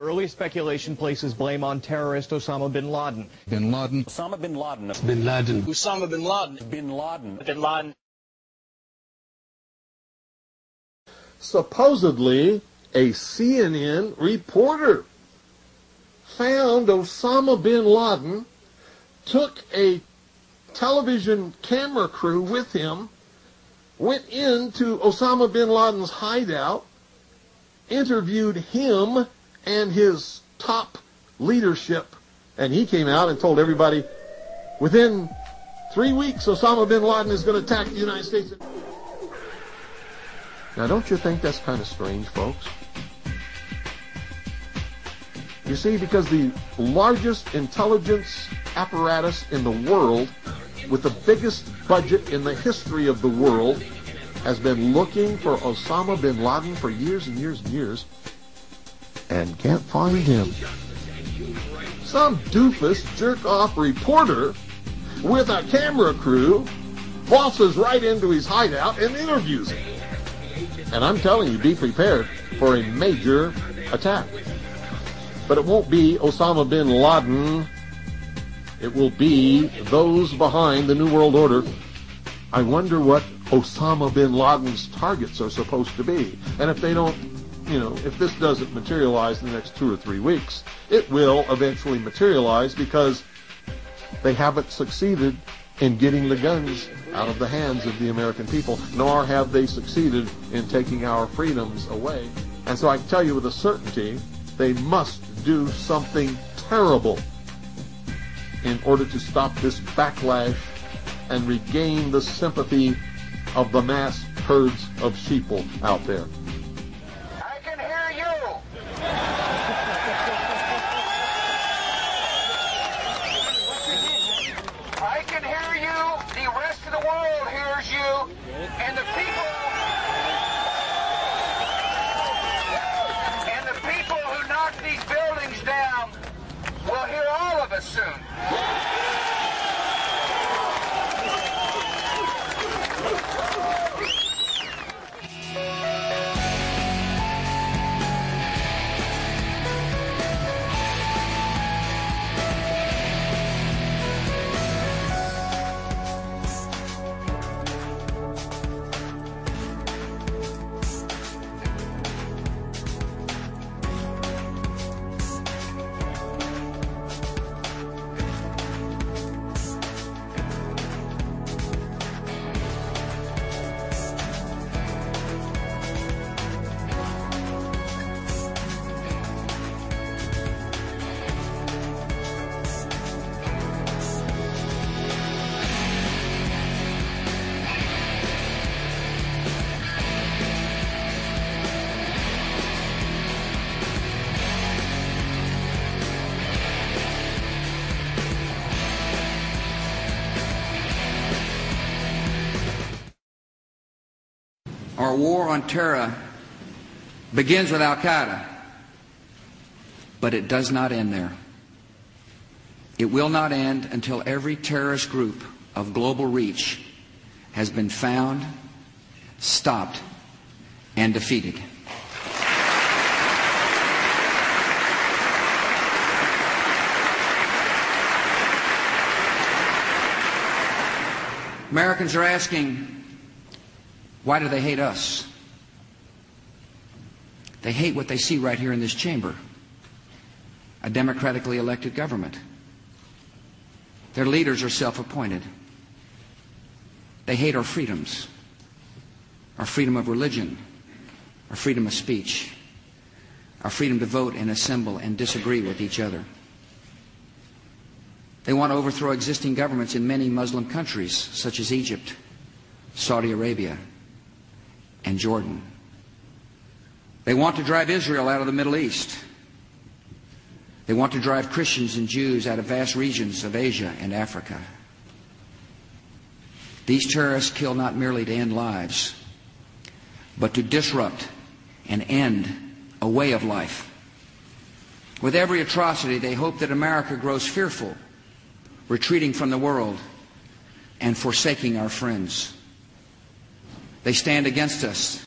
Early speculation places blame on terrorist Osama bin Laden. Bin Laden. Osama bin Laden. Bin Laden. Osama bin Laden. Bin Laden. Bin Laden. Supposedly, a CNN reporter found Osama bin Laden, took a television camera crew with him, went into Osama bin Laden's hideout, interviewed him and his top leadership, and he came out and told everybody, within 3 weeks, Osama bin Laden is going to attack the United States. Now, don't you think that's kind of strange, folks? You see, because the largest intelligence apparatus in the world, with the biggest budget in the history of the world, has been looking for Osama bin Laden for years and years and years, and can't find him. Some doofus jerk-off reporter with a camera crew waltzes right into his hideout and interviews him. And I'm telling you, be prepared for a major attack. But it won't be Osama bin Laden. It will be those behind the New World Order. I wonder what Osama bin Laden's targets are supposed to be. And if they don't, if this doesn't materialize in the next 2 or 3 weeks, it will eventually materialize because they haven't succeeded in getting the guns out of the hands of the American people, nor have they succeeded in taking our freedoms away. And so I can tell you with a certainty, they must do something terrible in order to stop this backlash and regain the sympathy of the mass herds of sheeple out there. I can hear you. I can hear you. The rest of the world hears you. And the people who knock these buildings down will hear all of us soon. Our war on terror begins with Al-Qaeda, but it does not end there. It will not end until every terrorist group of global reach has been found, stopped, and defeated. Americans are asking, why do they hate us? They hate what they see right here in this chamber, a democratically elected government. Their leaders are self-appointed. They hate our freedoms, our freedom of religion, our freedom of speech, our freedom to vote and assemble and disagree with each other. They want to overthrow existing governments in many Muslim countries, such as Egypt, Saudi Arabia, and Jordan. They want to drive Israel out of the Middle East. They want to drive Christians and Jews out of vast regions of Asia and Africa. These terrorists kill not merely to end lives, but to disrupt and end a way of life. With every atrocity, they hope that America grows fearful, retreating from the world and forsaking our friends. They stand against us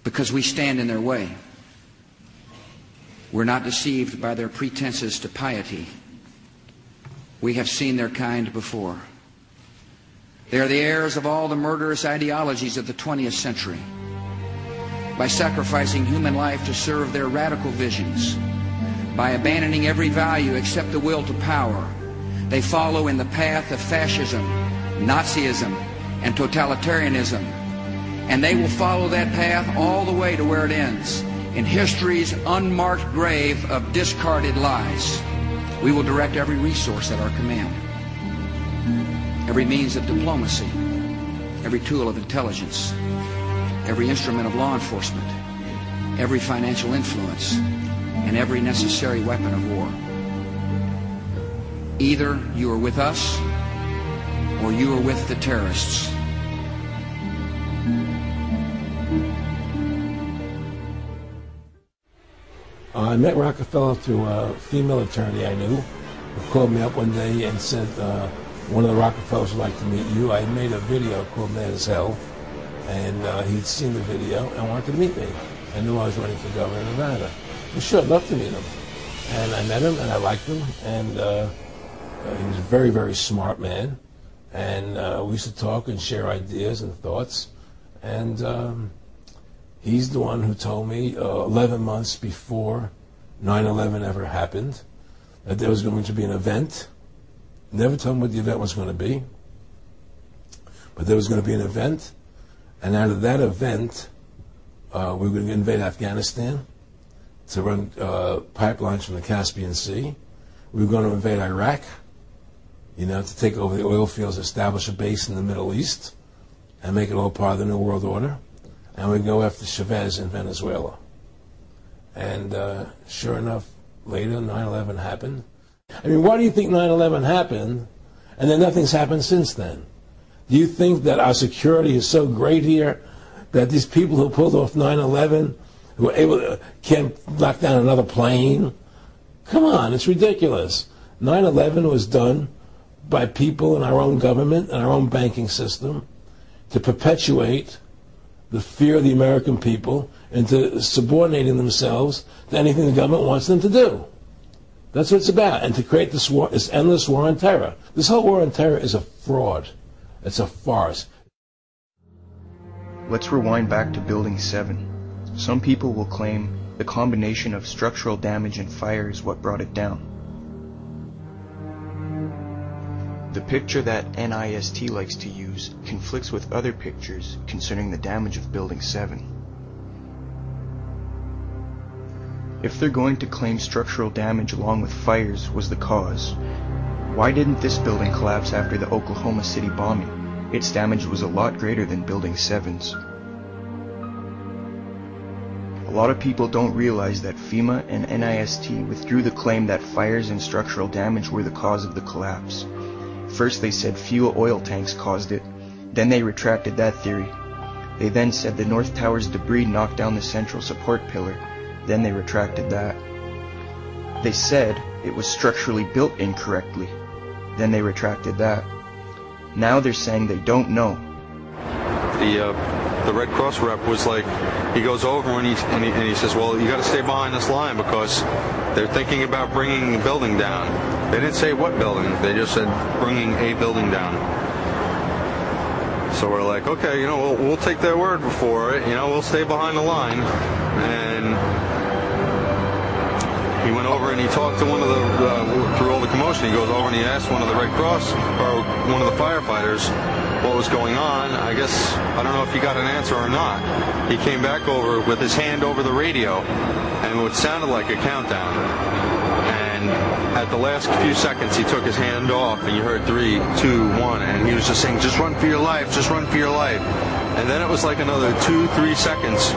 because we stand in their way. We're not deceived by their pretenses to piety. We have seen their kind before. They are the heirs of all the murderous ideologies of the 20th century. By sacrificing human life to serve their radical visions, by abandoning every value except the will to power, they follow in the path of fascism, Nazism, and totalitarianism. And they will follow that path all the way to where it ends, in history's unmarked grave of discarded lies. We will direct every resource at our command, every means of diplomacy, every tool of intelligence, every instrument of law enforcement, every financial influence, and every necessary weapon of war. Either you are with us or you are with the terrorists. I met Rockefeller through a female attorney I knew who called me up one day and said, one of the Rockefellers would like to meet you. I made a video called Mad as Hell, and he'd seen the video and wanted to meet me. I knew I was running for governor of Nevada. Well, sure, I'd love to meet him. And I met him, and I liked him, and he was a very, very smart man. And we used to talk and share ideas and thoughts. And he's the one who told me 11 months before 9/11 ever happened that there was going to be an event. Never told him what the event was going to be, but there was going to be an event, and out of that event, we were going to invade Afghanistan to run pipelines from the Caspian Sea. We were going to invade Iraq, to take over the oil fields, establish a base in the Middle East, and make it all part of the New World Order. And we'd go after Chavez in Venezuela. And sure enough, later 9/11 happened. I mean, why do you think 9/11 happened and then nothing's happened since then? Do you think that our security is so great here that these people who pulled off 9/11 who were able to can't knock down another plane? Come on, it's ridiculous. 9/11 was done by people in our own government and our own banking system to perpetuate the fear of the American people into subordinating themselves to anything the government wants them to do. That's what it's about, and to create this war, this endless war on terror. This whole war on terror is a fraud. It's a farce. Let's rewind back to Building 7. Some people will claim the combination of structural damage and fire is what brought it down. The picture that NIST likes to use conflicts with other pictures concerning the damage of Building 7. If they're going to claim structural damage along with fires was the cause, why didn't this building collapse after the Oklahoma City bombing? Its damage was a lot greater than Building 7's. A lot of people don't realize that FEMA and NIST withdrew the claim that fires and structural damage were the cause of the collapse. First they said fuel oil tanks caused it, then they retracted that theory. They then said the North Tower's debris knocked down the central support pillar, then they retracted that. They said it was structurally built incorrectly, then they retracted that. Now they're saying they don't know. The Red Cross rep was like, he goes over and he says, well, you got to stay behind this line because they're thinking about bringing the building down. They didn't say what building, they just said bringing a building down. So we're like, okay, we'll take their word for it, we'll stay behind the line. And he went over and he talked to one of the, through all the commotion, he goes over and he asked one of the Red Cross, or one of the firefighters, what was going on. I guess, I don't know if he got an answer or not. He came back over with his hand over the radio, and what sounded like a countdown. And at the last few seconds, he took his hand off, and you heard 3, 2, 1, and he was just saying, just run for your life, just run for your life. And then it was like another 2, 3 seconds,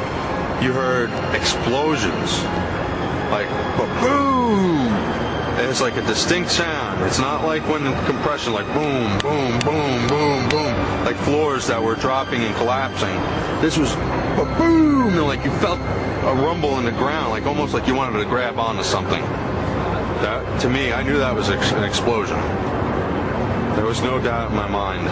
you heard explosions. Like, boom! It's like a distinct sound. It's not like when compression, like boom, boom, boom, boom, boom, like floors that were dropping and collapsing. This was a boom, and like you felt a rumble in the ground, like almost like you wanted to grab onto something. That, to me, I knew that was an explosion. There was no doubt in my mind.